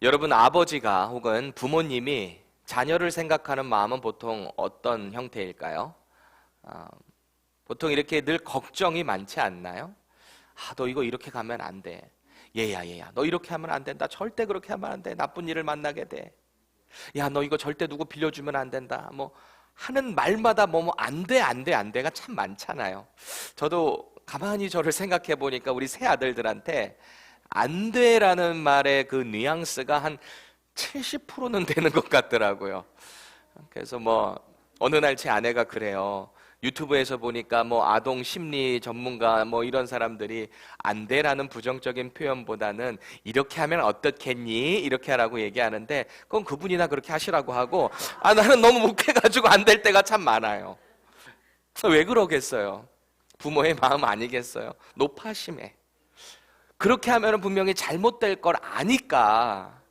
여러분, 아버지가 혹은 부모님이 자녀를 생각하는 마음은 보통 어떤 형태일까요? 보통 이렇게 늘 걱정이 많지 않나요? 너 이거 이렇게 가면 안 돼. 얘야, 너 이렇게 하면 안 된다. 절대 그렇게 하면 안 돼. 나쁜 일을 만나게 돼. 야, 너 이거 절대 누구 빌려주면 안 된다. 하는 말마다 안 돼, 안 돼, 안 돼가 참 많잖아요. 저도 가만히 저를 생각해 보니까 우리 새 아들들한테 안 돼라는 말의 그 뉘앙스가 한 70%는 되는 것 같더라고요. 그래서 어느 날 제 아내가 그래요. 유튜브에서 보니까 아동 심리 전문가 이런 사람들이 안 돼라는 부정적인 표현보다는 이렇게 하면 어떻겠니? 이렇게 하라고 얘기하는데 그건 그분이나 그렇게 하시라고 하고 나는 너무 묵해가지고 안 될 때가 참 많아요. 왜 그러겠어요? 부모의 마음 아니겠어요? 노파심에. 그렇게 하면 분명히 잘못될 걸 아니까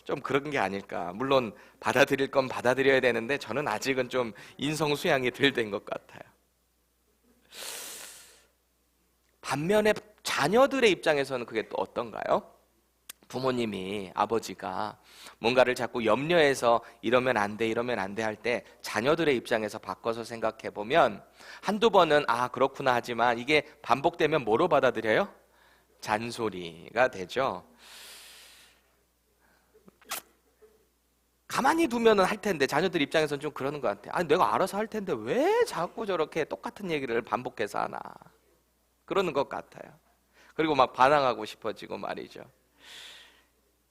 좀 그런 게 아닐까. 물론 받아들일 건 받아들여야 되는데 저는 아직은 좀 인성수양이 덜 된 것 같아요. 반면에 자녀들의 입장에서는 그게 또 어떤가요? 부모님이, 아버지가 뭔가를 자꾸 염려해서 이러면 안 돼, 이러면 안 돼 할 때 자녀들의 입장에서 바꿔서 생각해 보면 한두 번은 그렇구나 하지만 이게 반복되면 뭐로 받아들여요? 잔소리가 되죠. 가만히 두면은 할 텐데 자녀들 입장에서는 좀 그러는 것 같아요. 내가 알아서 할 텐데 왜 자꾸 저렇게 똑같은 얘기를 반복해서 하나, 그러는 것 같아요. 그리고 막 반항하고 싶어지고 말이죠.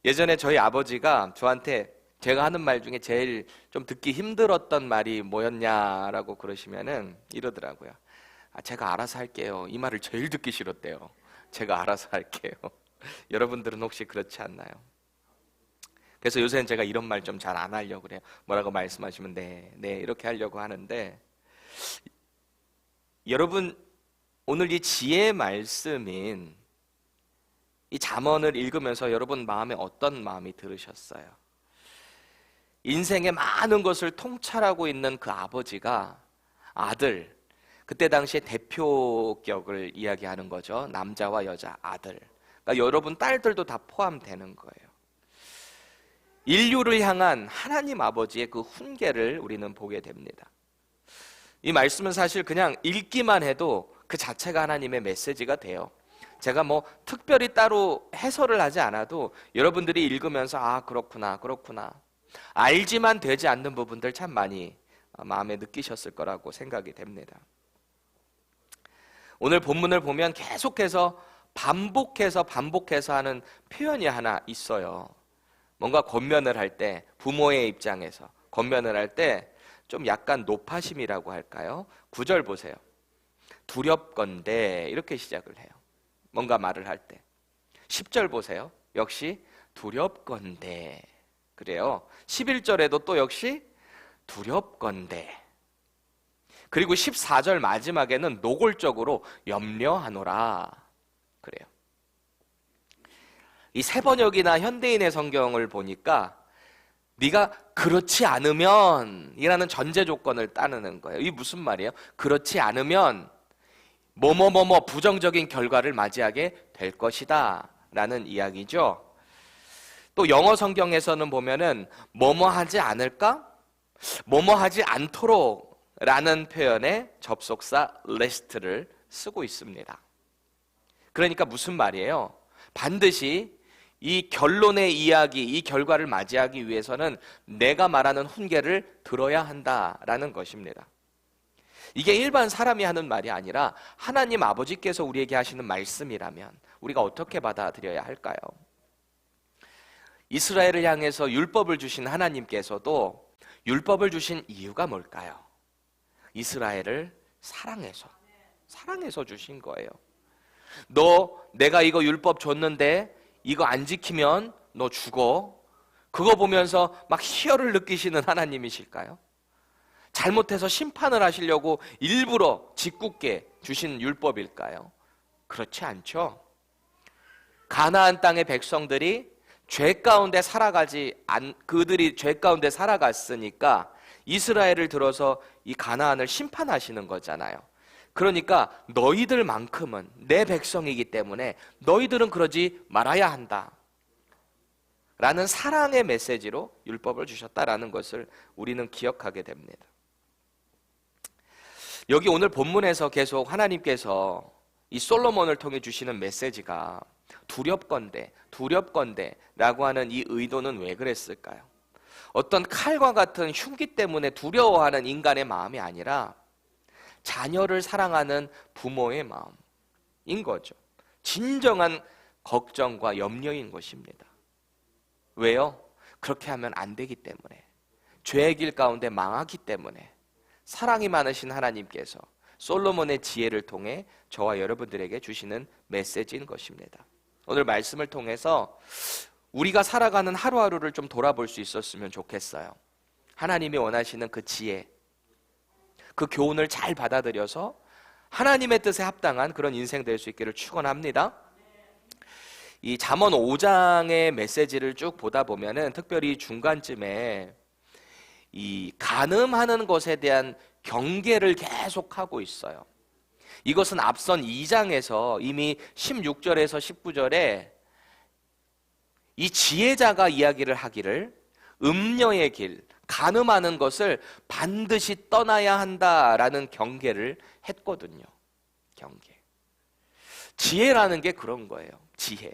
예전에 저희 아버지가 저한테 제가 하는 말 중에 제일 좀 듣기 힘들었던 말이 뭐였냐라고 그러시면은 이러더라고요. 제가 알아서 할게요. 이 말을 제일 듣기 싫었대요. 제가 알아서 할게요. 여러분들은 혹시 그렇지 않나요? 그래서 요새는 제가 이런 말 좀 잘 안 하려고 그래요. 뭐라고 말씀하시면 네 이렇게 하려고 하는데, 여러분, 오늘 이 지혜의 말씀인 이 잠언을 읽으면서 여러분 마음에 어떤 마음이 들으셨어요? 인생의 많은 것을 통찰하고 있는 그 아버지가 아들, 그때 당시에 대표격을 이야기하는 거죠. 남자와 여자, 아들. 그러니까 여러분 딸들도 다 포함되는 거예요. 인류를 향한 하나님 아버지의 그 훈계를 우리는 보게 됩니다. 이 말씀은 사실 그냥 읽기만 해도 그 자체가 하나님의 메시지가 돼요. 제가 특별히 따로 해설을 하지 않아도 여러분들이 읽으면서 그렇구나 알지만 되지 않는 부분들 참 많이 마음에 느끼셨을 거라고 생각이 됩니다. 오늘 본문을 보면 계속해서 반복해서 하는 표현이 하나 있어요. 뭔가 권면을 할 때, 부모의 입장에서 권면을 할 때 좀 약간 노파심이라고 할까요? 9절 보세요. 두렵건대, 이렇게 시작을 해요. 뭔가 말을 할 때. 10절 보세요. 역시 두렵건대, 그래요. 11절에도 또 역시 두렵건대. 그리고 14절 마지막에는 노골적으로 염려하노라, 그래요. 이 세 번역이나 현대인의 성경을 보니까 네가 그렇지 않으면 이라는 전제 조건을 따르는 거예요. 이게 무슨 말이에요? 그렇지 않으면 뭐뭐뭐뭐 부정적인 결과를 맞이하게 될 것이다 라는 이야기죠. 또 영어 성경에서는 보면은 뭐뭐 하지 않을까? 뭐뭐 하지 않도록 라는 표현의 접속사 lest를 쓰고 있습니다. 그러니까 무슨 말이에요? 반드시 이 결론의 이야기, 이 결과를 맞이하기 위해서는 내가 말하는 훈계를 들어야 한다라는 것입니다. 이게 일반 사람이 하는 말이 아니라 하나님 아버지께서 우리에게 하시는 말씀이라면 우리가 어떻게 받아들여야 할까요? 이스라엘을 향해서 율법을 주신 하나님께서도 율법을 주신 이유가 뭘까요? 이스라엘을 사랑해서 주신 거예요. 내가 이거 율법 줬는데 이거 안 지키면 너 죽어. 그거 보면서 막 희열을 느끼시는 하나님이실까요? 잘못해서 심판을 하시려고 일부러 짓궂게 주신 율법일까요? 그렇지 않죠. 가나안 땅의 백성들이 그들이 죄 가운데 살아갔으니까 이스라엘을 들어서 이 가나안을 심판하시는 거잖아요. 그러니까 너희들만큼은 내 백성이기 때문에 너희들은 그러지 말아야 한다. 라는 사랑의 메시지로 율법을 주셨다라는 것을 우리는 기억하게 됩니다. 여기 오늘 본문에서 계속 하나님께서 이 솔로몬을 통해 주시는 메시지가 두렵건대 라고 하는 이 의도는 왜 그랬을까요? 어떤 칼과 같은 흉기 때문에 두려워하는 인간의 마음이 아니라 자녀를 사랑하는 부모의 마음인 거죠. 진정한 걱정과 염려인 것입니다. 왜요? 그렇게 하면 안 되기 때문에, 죄의 길 가운데 망하기 때문에 사랑이 많으신 하나님께서 솔로몬의 지혜를 통해 저와 여러분들에게 주시는 메시지인 것입니다. 오늘 말씀을 통해서 우리가 살아가는 하루하루를 좀 돌아볼 수 있었으면 좋겠어요. 하나님이 원하시는 그 지혜, 그 교훈을 잘 받아들여서 하나님의 뜻에 합당한 그런 인생 될 수 있기를 축원합니다. 이 잠언 5장의 메시지를 쭉 보다 보면은 특별히 중간쯤에 이 간음하는 것에 대한 경계를 계속하고 있어요. 이것은 앞선 2장에서 이미 16절에서 19절에 이 지혜자가 이야기를 하기를 음녀의 길, 간음하는 것을 반드시 떠나야 한다라는 경계를 했거든요. 경계. 지혜라는 게 그런 거예요. 지혜.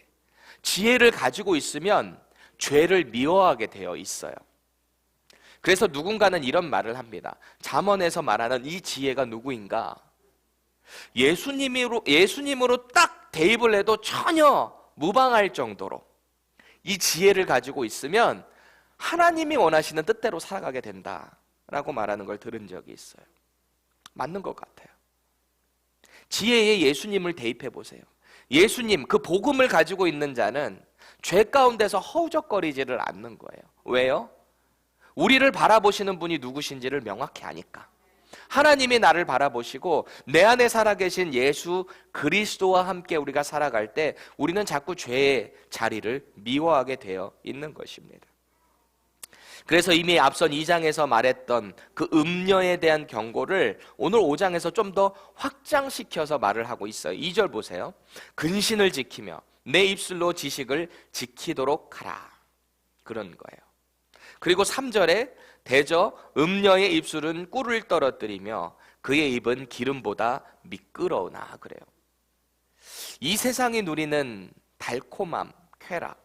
지혜를 가지고 있으면 죄를 미워하게 되어 있어요. 그래서 누군가는 이런 말을 합니다. 잠언에서 말하는 이 지혜가 누구인가? 예수님으로 딱 대입을 해도 전혀 무방할 정도로 이 지혜를 가지고 있으면 하나님이 원하시는 뜻대로 살아가게 된다라고 말하는 걸 들은 적이 있어요. 맞는 것 같아요. 지혜에 예수님을 대입해 보세요. 예수님, 그 복음을 가지고 있는 자는 죄 가운데서 허우적거리지를 않는 거예요. 왜요? 우리를 바라보시는 분이 누구신지를 명확히 아니까. 하나님이 나를 바라보시고 내 안에 살아계신 예수 그리스도와 함께 우리가 살아갈 때 우리는 자꾸 죄의 자리를 미워하게 되어 있는 것입니다. 그래서 이미 앞선 2장에서 말했던 그 음녀에 대한 경고를 오늘 5장에서 좀 더 확장시켜서 말을 하고 있어요. 2절 보세요. 근신을 지키며 내 입술로 지식을 지키도록 하라. 그런 거예요. 그리고 3절에 대저 음녀의 입술은 꿀을 떨어뜨리며 그의 입은 기름보다 미끄러우나 그래요. 이 세상이 누리는 달콤함, 쾌락,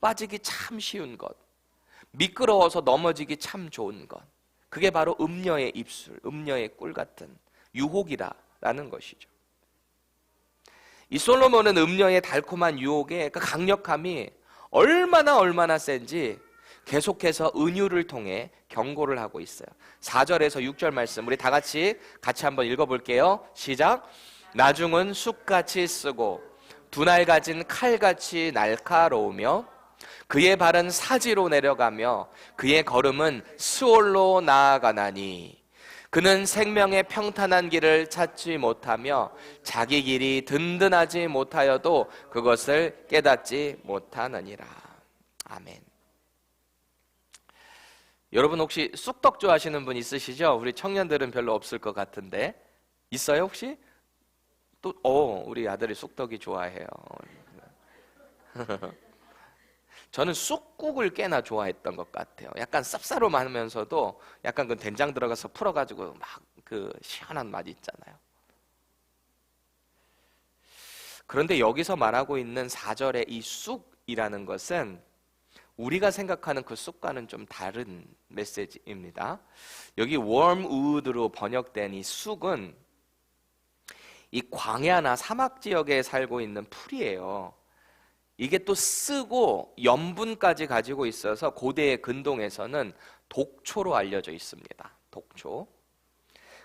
빠지기 참 쉬운 것, 미끄러워서 넘어지기 참 좋은 것, 그게 바로 음녀의 입술, 음녀의 꿀 같은 유혹이다라는 것이죠. 이 솔로몬은 음녀의 달콤한 유혹의 그 강력함이 얼마나 센지 계속해서 은유를 통해 경고를 하고 있어요. 4절에서 6절 말씀 우리 다 같이 한번 읽어볼게요. 시작. 나중은 쑥같이 쓰고 두날 가진 칼같이 날카로우며 그의 발은 사지로 내려가며 그의 걸음은 스올로 나아가나니 그는 생명의 평탄한 길을 찾지 못하며 자기 길이 든든하지 못하여도 그것을 깨닫지 못하느니라. 아멘. 여러분 혹시 쑥떡 좋아하시는 분 있으시죠? 우리 청년들은 별로 없을 것 같은데 있어요 혹시? 또 우리 아들이 쑥떡이 좋아해요. 저는 쑥국을 꽤나 좋아했던 것 같아요. 약간 쌉싸름하면서도 약간 그 된장 들어가서 풀어가지고 막 그 시원한 맛이 있잖아요. 그런데 여기서 말하고 있는 4절의 이 쑥이라는 것은 우리가 생각하는 그 쑥과는 좀 다른 메시지입니다. 여기 wormwood로 번역된 이 쑥은 이 광야나 사막 지역에 살고 있는 풀이에요. 이게 또 쓰고 염분까지 가지고 있어서 고대의 근동에서는 독초로 알려져 있습니다. 독초.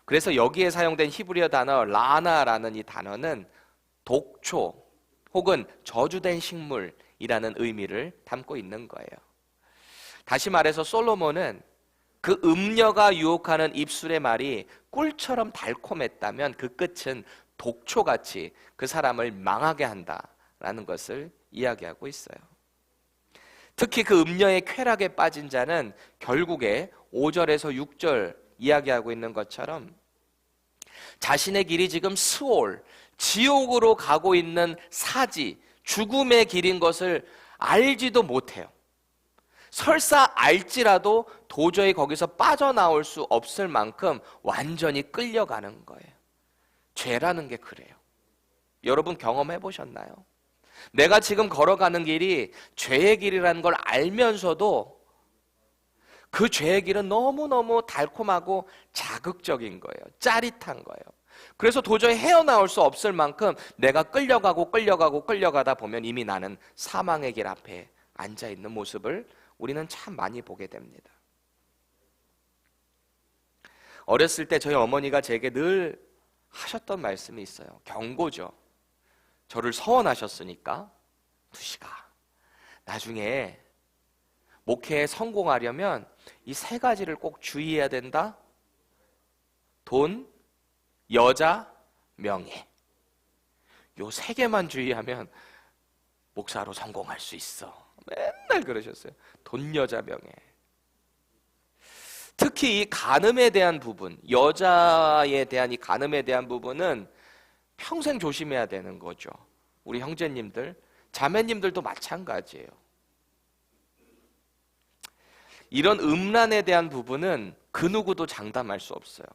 그래서 여기에 사용된 히브리어 단어 라나라는 이 단어는 독초 혹은 저주된 식물이라는 의미를 담고 있는 거예요. 다시 말해서 솔로몬은 그 음녀가 유혹하는 입술의 말이 꿀처럼 달콤했다면 그 끝은 독초같이 그 사람을 망하게 한다라는 것을 이야기하고 있어요. 특히 그 음녀의 쾌락에 빠진 자는 결국에 5절에서 6절 이야기하고 있는 것처럼 자신의 길이 지금 스올, 지옥으로 가고 있는 사지, 죽음의 길인 것을 알지도 못해요. 설사 알지라도 도저히 거기서 빠져나올 수 없을 만큼 완전히 끌려가는 거예요. 죄라는 게 그래요. 여러분 경험해 보셨나요? 내가 지금 걸어가는 길이 죄의 길이라는 걸 알면서도 그 죄의 길은 너무너무 달콤하고 자극적인 거예요. 짜릿한 거예요. 그래서 도저히 헤어나올 수 없을 만큼 내가 끌려가다 보면 이미 나는 사망의 길 앞에 앉아있는 모습을 우리는 참 많이 보게 됩니다. 어렸을 때 저희 어머니가 제게 늘 하셨던 말씀이 있어요. 경고죠. 저를 서원하셨으니까 두시가 나중에 목회에 성공하려면 이 세 가지를 꼭 주의해야 된다. 돈, 여자, 명예. 요 세 개만 주의하면 목사로 성공할 수 있어. 맨날 그러셨어요. 돈, 여자, 명예. 특히 이 간음에 대한 부분, 여자에 대한 이 간음에 대한 부분은 평생 조심해야 되는 거죠. 우리 형제님들, 자매님들도 마찬가지예요. 이런 음란에 대한 부분은 그 누구도 장담할 수 없어요.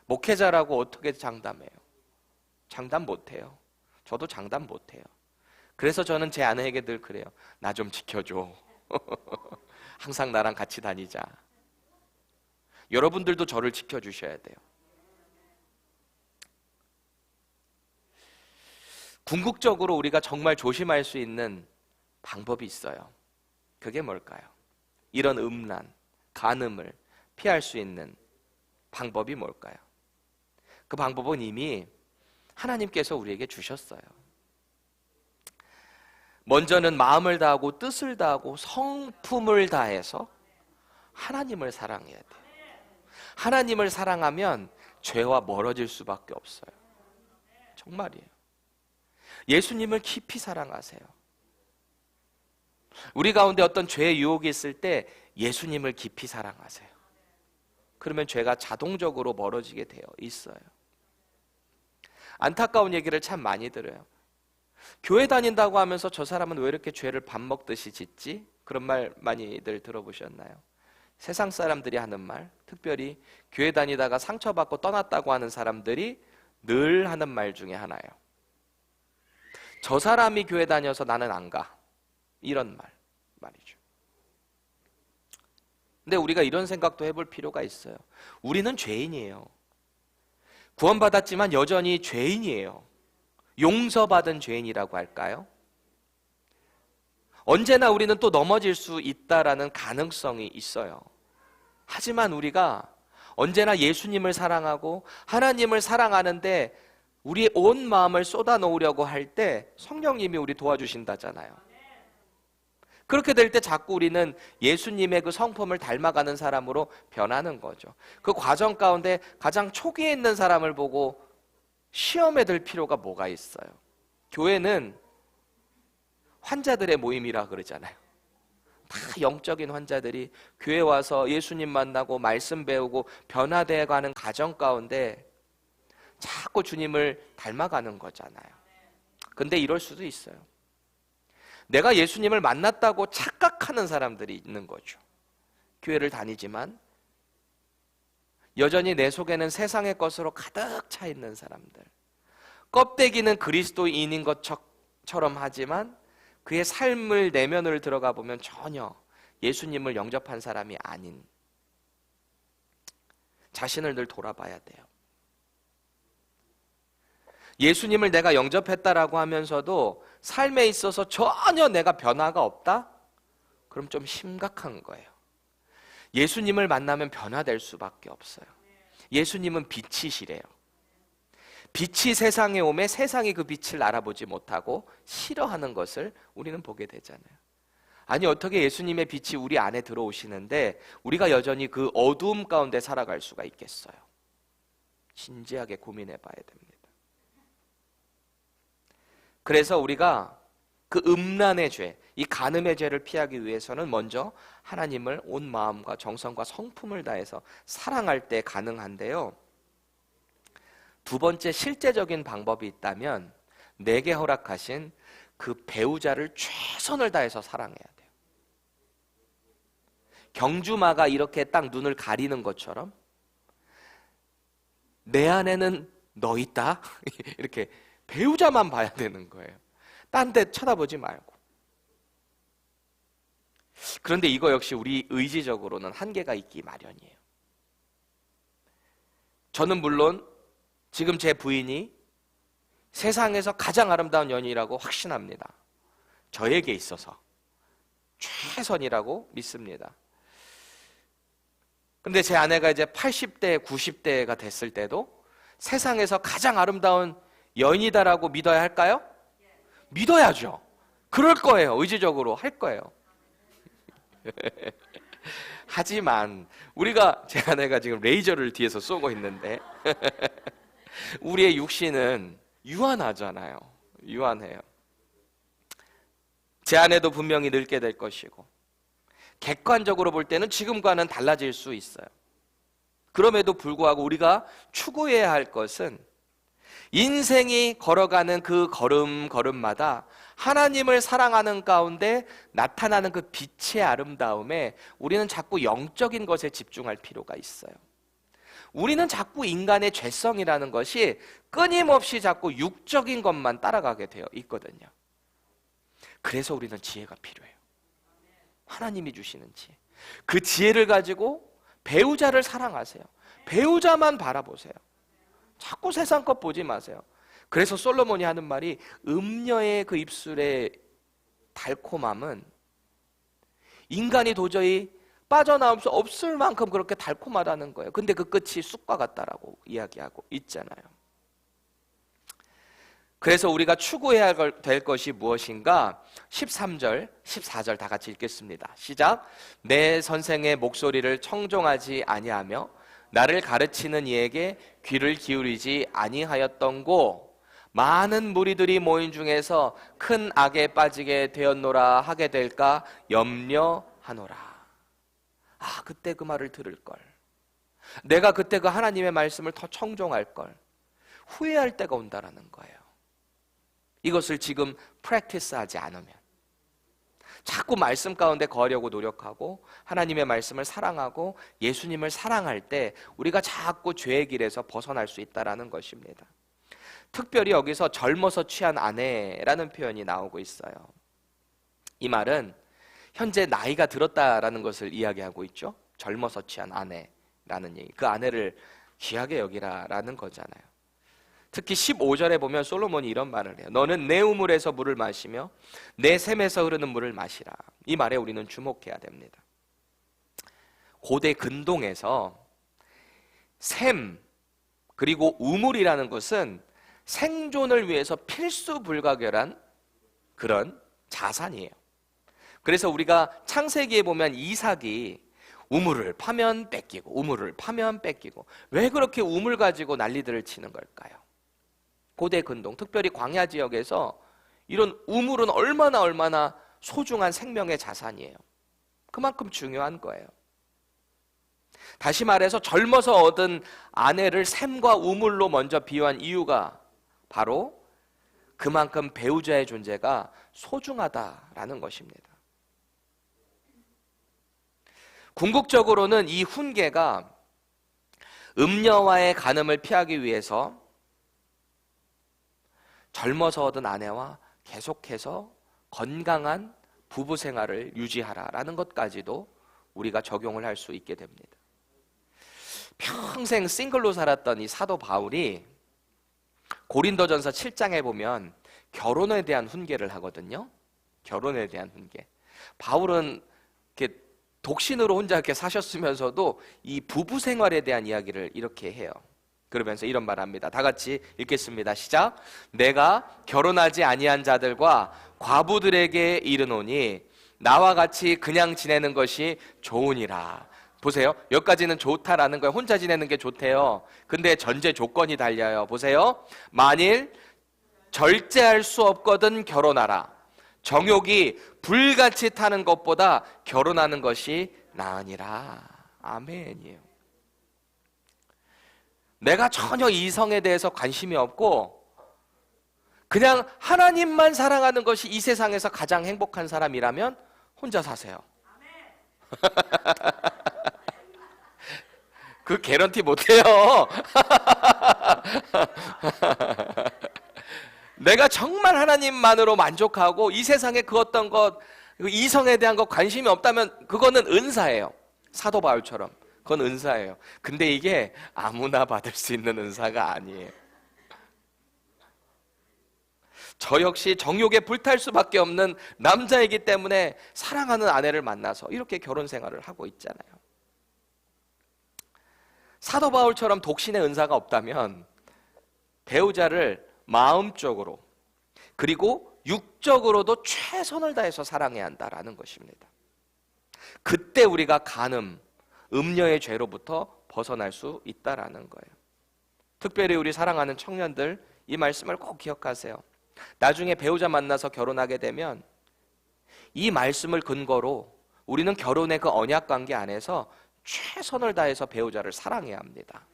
목회자라고 어떻게 장담해요? 장담 못해요. 저도 장담 못해요. 그래서 저는 제 아내에게 늘 그래요. 나 좀 지켜줘. 항상 나랑 같이 다니자. 여러분들도 저를 지켜주셔야 돼요. 궁극적으로 우리가 정말 조심할 수 있는 방법이 있어요. 그게 뭘까요? 이런 음란, 간음을 피할 수 있는 방법이 뭘까요? 그 방법은 이미 하나님께서 우리에게 주셨어요. 먼저는 마음을 다하고 뜻을 다하고 성품을 다해서 하나님을 사랑해야 돼요. 하나님을 사랑하면 죄와 멀어질 수밖에 없어요. 정말이에요. 예수님을 깊이 사랑하세요. 우리 가운데 어떤 죄의 유혹이 있을 때 예수님을 깊이 사랑하세요. 그러면 죄가 자동적으로 멀어지게 되어 있어요. 안타까운 얘기를 참 많이 들어요. 교회 다닌다고 하면서 저 사람은 왜 이렇게 죄를 밥 먹듯이 짓지? 그런 말 많이들 들어보셨나요? 세상 사람들이 하는 말, 특별히 교회 다니다가 상처받고 떠났다고 하는 사람들이 늘 하는 말 중에 하나예요. 저 사람이 교회 다녀서 나는 안 가. 이런 말이죠. 근데 우리가 이런 생각도 해볼 필요가 있어요. 우리는 죄인이에요. 구원받았지만 여전히 죄인이에요. 용서받은 죄인이라고 할까요? 언제나 우리는 또 넘어질 수 있다라는 가능성이 있어요. 하지만 우리가 언제나 예수님을 사랑하고 하나님을 사랑하는데 우리의 온 마음을 쏟아 놓으려고 할 때 성령님이 우리 도와주신다잖아요. 그렇게 될 때 자꾸 우리는 예수님의 그 성품을 닮아가는 사람으로 변하는 거죠. 그 과정 가운데 가장 초기에 있는 사람을 보고 시험에 들 필요가 뭐가 있어요? 교회는 환자들의 모임이라 그러잖아요. 다 영적인 환자들이 교회 와서 예수님 만나고 말씀 배우고 변화되어 가는 과정 가운데 자꾸 주님을 닮아가는 거잖아요. 근데 이럴 수도 있어요. 내가 예수님을 만났다고 착각하는 사람들이 있는 거죠. 교회를 다니지만 여전히 내 속에는 세상의 것으로 가득 차 있는 사람들. 껍데기는 그리스도인인 것처럼 하지만 그의 삶을 내면을 들어가 보면 전혀 예수님을 영접한 사람이 아닌, 자신을 늘 돌아봐야 돼요. 예수님을 내가 영접했다라고 하면서도 삶에 있어서 전혀 내가 변화가 없다? 그럼 좀 심각한 거예요. 예수님을 만나면 변화될 수밖에 없어요. 예수님은 빛이시래요. 빛이 세상에 오매 세상이 그 빛을 알아보지 못하고 싫어하는 것을 우리는 보게 되잖아요. 아니 어떻게 예수님의 빛이 우리 안에 들어오시는데 우리가 여전히 그 어두움 가운데 살아갈 수가 있겠어요? 진지하게 고민해 봐야 됩니다. 그래서 우리가 그 음란의 죄, 이 간음의 죄를 피하기 위해서는 먼저 하나님을 온 마음과 정성과 성품을 다해서 사랑할 때 가능한데요. 두 번째 실제적인 방법이 있다면 내게 허락하신 그 배우자를 최선을 다해서 사랑해야 돼요. 경주마가 이렇게 딱 눈을 가리는 것처럼 내 안에는 너 있다. 이렇게 배우자만 봐야 되는 거예요. 딴 데 쳐다보지 말고. 그런데 이거 역시 우리 의지적으로는 한계가 있기 마련이에요. 저는 물론 지금 제 부인이 세상에서 가장 아름다운 연인이라고 확신합니다. 저에게 있어서 최선이라고 믿습니다. 근데 제 아내가 이제 80대, 90대가 됐을 때도 세상에서 가장 아름다운 여인이다라고 믿어야 할까요? 믿어야죠. 그럴 거예요. 의지적으로 할 거예요. 하지만 제 아내가 지금 레이저를 뒤에서 쏘고 있는데 우리의 육신은 유한하잖아요. 유한해요. 제 아내도 분명히 늙게 될 것이고 객관적으로 볼 때는 지금과는 달라질 수 있어요. 그럼에도 불구하고 우리가 추구해야 할 것은 인생이 걸어가는 그 걸음걸음마다 하나님을 사랑하는 가운데 나타나는 그 빛의 아름다움에 우리는 자꾸 영적인 것에 집중할 필요가 있어요. 우리는 자꾸 인간의 죄성이라는 것이 끊임없이 자꾸 육적인 것만 따라가게 되어 있거든요. 그래서 우리는 지혜가 필요해요. 하나님이 주시는 지혜. 그 지혜를 가지고 배우자를 사랑하세요. 배우자만 바라보세요. 자꾸 세상 것 보지 마세요. 그래서 솔로몬이 하는 말이 음녀의 그 입술의 달콤함은 인간이 도저히 빠져나올 수 없을 만큼 그렇게 달콤하다는 거예요. 근데 그 끝이 쑥과 같다라고 이야기하고 있잖아요. 그래서 우리가 추구해야 될 것이 무엇인가? 13절, 14절 다 같이 읽겠습니다. 시작. 내 선생의 목소리를 청종하지 아니하며 나를 가르치는 이에게 귀를 기울이지 아니하였던고 많은 무리들이 모인 중에서 큰 악에 빠지게 되었노라 하게 될까 염려하노라. 그때 그 말을 들을 걸. 내가 그때 그 하나님의 말씀을 더 청종할 걸. 후회할 때가 온다라는 거예요. 이것을 지금 프랙티스하지 않으면 자꾸 말씀 가운데 거하려고 노력하고 하나님의 말씀을 사랑하고 예수님을 사랑할 때 우리가 자꾸 죄의 길에서 벗어날 수 있다는 것입니다. 특별히 여기서 젊어서 취한 아내라는 표현이 나오고 있어요. 이 말은 현재 나이가 들었다라는 것을 이야기하고 있죠. 젊어서 취한 아내라는 얘기. 그 아내를 귀하게 여기라라는 거잖아요. 특히 15절에 보면 솔로몬이 이런 말을 해요. 너는 내 우물에서 물을 마시며 내 샘에서 흐르는 물을 마시라. 이 말에 우리는 주목해야 됩니다. 고대 근동에서 샘 그리고 우물이라는 것은 생존을 위해서 필수 불가결한 그런 자산이에요. 그래서 우리가 창세기에 보면 이삭이 우물을 파면 뺏기고 우물을 파면 뺏기고 왜 그렇게 우물 가지고 난리들을 치는 걸까요? 고대 근동, 특별히 광야 지역에서 이런 우물은 얼마나 소중한 생명의 자산이에요. 그만큼 중요한 거예요. 다시 말해서 젊어서 얻은 아내를 샘과 우물로 먼저 비유한 이유가 바로 그만큼 배우자의 존재가 소중하다라는 것입니다. 궁극적으로는 이 훈계가 음녀와의 간음을 피하기 위해서 젊어서 얻은 아내와 계속해서 건강한 부부 생활을 유지하라라는 것까지도 우리가 적용을 할 수 있게 됩니다. 평생 싱글로 살았던 이 사도 바울이 고린도전서 7장에 보면 결혼에 대한 훈계를 하거든요. 결혼에 대한 훈계. 바울은 이렇게 독신으로 혼자 이렇게 사셨으면서도 이 부부 생활에 대한 이야기를 이렇게 해요. 그러면서 이런 말을 합니다. 다 같이 읽겠습니다. 시작. 내가 결혼하지 아니한 자들과 과부들에게 이르노니 나와 같이 그냥 지내는 것이 좋으니라. 보세요. 여기까지는 좋다라는 거예요. 혼자 지내는 게 좋대요. 근데 전제 조건이 달려요. 보세요. 만일 절제할 수 없거든 결혼하라. 정욕이 불같이 타는 것보다 결혼하는 것이 나으니라. 아멘이에요. 내가 전혀 이성에 대해서 관심이 없고 그냥 하나님만 사랑하는 것이 이 세상에서 가장 행복한 사람이라면 혼자 사세요. 그 개런티 못해요. 내가 정말 하나님만으로 만족하고 이 세상에 그 어떤 것, 이성에 대한 것 관심이 없다면 그거는 은사예요. 사도 바울처럼. 그건 은사예요. 근데 이게 아무나 받을 수 있는 은사가 아니에요. 저 역시 정욕에 불탈 수밖에 없는 남자이기 때문에 사랑하는 아내를 만나서 이렇게 결혼 생활을 하고 있잖아요. 사도 바울처럼 독신의 은사가 없다면 배우자를 마음적으로 그리고 육적으로도 최선을 다해서 사랑해야 한다라는 것입니다. 그때 우리가 간음, 음녀의 죄로부터 벗어날 수 있다라는 거예요. 특별히 우리 사랑하는 청년들 이 말씀을 꼭 기억하세요. 나중에 배우자 만나서 결혼하게 되면 이 말씀을 근거로 우리는 결혼의 그 언약 관계 안에서 최선을 다해서 배우자를 사랑해야 합니다.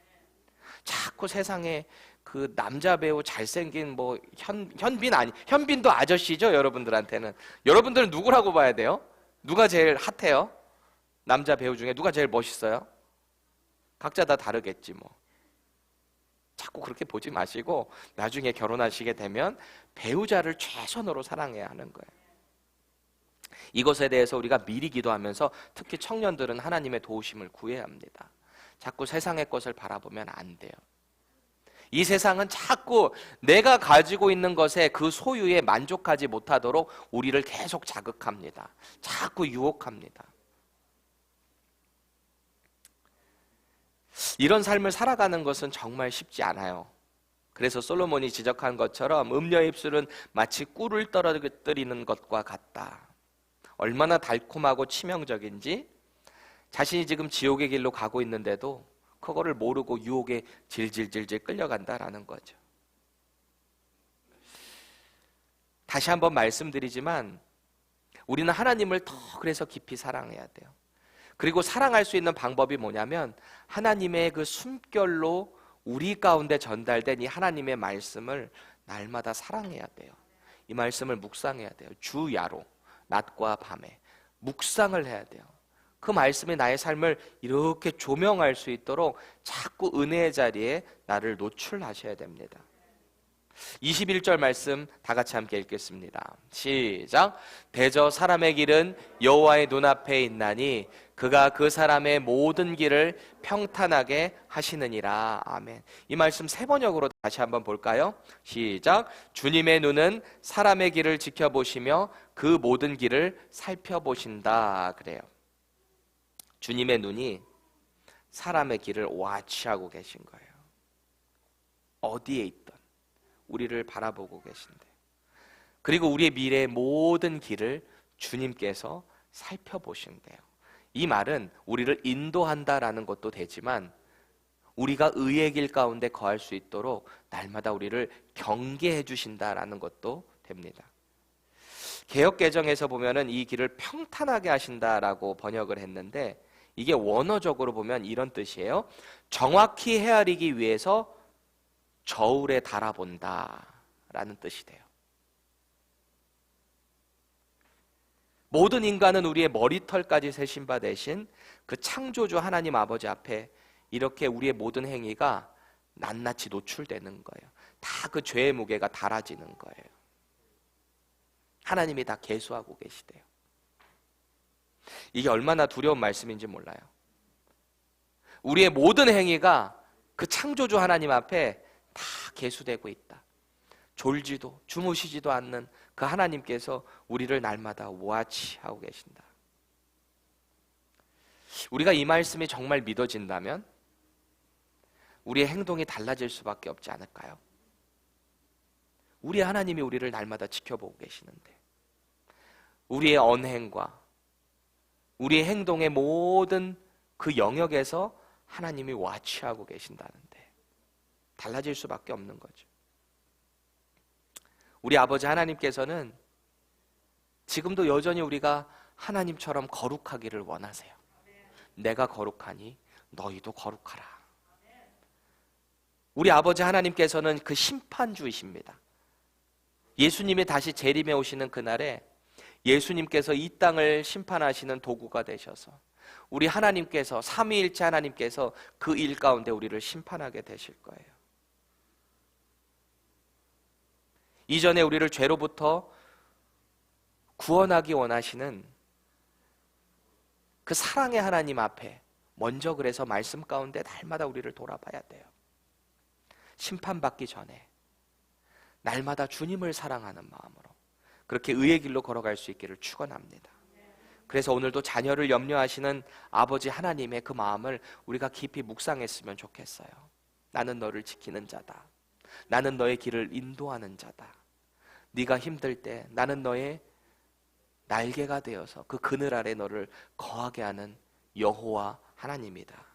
자꾸 세상에 그 남자 배우 잘생긴 뭐 현빈 아니 현빈도 아저씨죠. 여러분들한테는. 여러분들은 누구라고 봐야 돼요? 누가 제일 핫해요? 남자 배우 중에 누가 제일 멋있어요? 각자 다 다르겠지 뭐. 자꾸 그렇게 보지 마시고 나중에 결혼하시게 되면 배우자를 최선으로 사랑해야 하는 거예요. 이것에 대해서 우리가 미리 기도하면서 특히 청년들은 하나님의 도우심을 구해야 합니다. 자꾸 세상의 것을 바라보면 안 돼요. 이 세상은 자꾸 내가 가지고 있는 것에 그 소유에 만족하지 못하도록 우리를 계속 자극합니다. 자꾸 유혹합니다. 이런 삶을 살아가는 것은 정말 쉽지 않아요. 그래서 솔로몬이 지적한 것처럼 음녀의 입술은 마치 꿀을 떨어뜨리는 것과 같다. 얼마나 달콤하고 치명적인지 자신이 지금 지옥의 길로 가고 있는데도 그거를 모르고 유혹에 질질질질 끌려간다라는 거죠. 다시 한번 말씀드리지만 우리는 하나님을 더 그래서 깊이 사랑해야 돼요. 그리고 사랑할 수 있는 방법이 뭐냐면 하나님의 그 숨결로 우리 가운데 전달된 이 하나님의 말씀을 날마다 사랑해야 돼요. 이 말씀을 묵상해야 돼요. 주야로 낮과 밤에 묵상을 해야 돼요. 그 말씀이 나의 삶을 이렇게 조명할 수 있도록 자꾸 은혜의 자리에 나를 노출하셔야 됩니다. 21절 말씀 다 같이 함께 읽겠습니다. 시작. 대저 사람의 길은 여호와의 눈앞에 있나니 그가 그 사람의 모든 길을 평탄하게 하시느니라. 아멘. 이 말씀 세 번역으로 다시 한번 볼까요? 시작. 주님의 눈은 사람의 길을 지켜보시며 그 모든 길을 살펴보신다. 그래요. 주님의 눈이 사람의 길을 와치하고 계신 거예요. 어디에 있든 우리를 바라보고 계신데, 그리고 우리의 미래의 모든 길을 주님께서 살펴보신대요. 이 말은 우리를 인도한다라는 것도 되지만 우리가 의의 길 가운데 거할 수 있도록 날마다 우리를 경계해 주신다라는 것도 됩니다. 개역개정에서 보면은 이 길을 평탄하게 하신다라고 번역을 했는데 이게 원어적으로 보면 이런 뜻이에요. 정확히 헤아리기 위해서 저울에 달아본다 라는 뜻이 돼요. 모든 인간은 우리의 머리털까지 세신 바 되신 그 창조주 하나님 아버지 앞에 이렇게 우리의 모든 행위가 낱낱이 노출되는 거예요. 다 그 죄의 무게가 달아지는 거예요. 하나님이 다 계수하고 계시대요. 이게 얼마나 두려운 말씀인지 몰라요. 우리의 모든 행위가 그 창조주 하나님 앞에 다 계수되고 있다. 졸지도 주무시지도 않는 그 하나님께서 우리를 날마다 와치하고 계신다. 우리가 이 말씀이 정말 믿어진다면 우리의 행동이 달라질 수밖에 없지 않을까요? 우리 하나님이 우리를 날마다 지켜보고 계시는데 우리의 언행과 우리의 행동의 모든 그 영역에서 하나님이 와치하고 계신다는데 달라질 수밖에 없는 거죠. 우리 아버지 하나님께서는 지금도 여전히 우리가 하나님처럼 거룩하기를 원하세요. 내가 거룩하니 너희도 거룩하라. 우리 아버지 하나님께서는 그 심판주이십니다. 예수님이 다시 재림해 오시는 그날에 예수님께서 이 땅을 심판하시는 도구가 되셔서 우리 하나님께서, 삼위일체 하나님께서 그 일 가운데 우리를 심판하게 되실 거예요. 이전에 우리를 죄로부터 구원하기 원하시는 그 사랑의 하나님 앞에 먼저 그래서 말씀 가운데 날마다 우리를 돌아봐야 돼요. 심판받기 전에 날마다 주님을 사랑하는 마음으로 그렇게 의의 길로 걸어갈 수 있기를 축원합니다. 그래서 오늘도 자녀를 염려하시는 아버지 하나님의 그 마음을 우리가 깊이 묵상했으면 좋겠어요. 나는 너를 지키는 자다. 나는 너의 길을 인도하는 자다. 네가 힘들 때 나는 너의 날개가 되어서 그 그늘 아래 너를 거하게 하는 여호와 하나님이다.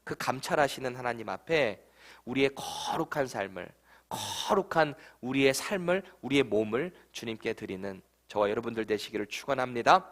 그 감찰하시는 하나님 앞에 우리의 거룩한 삶을, 거룩한 우리의 삶을, 우리의 몸을 주님께 드리는 저와 여러분들 되시기를 축원합니다.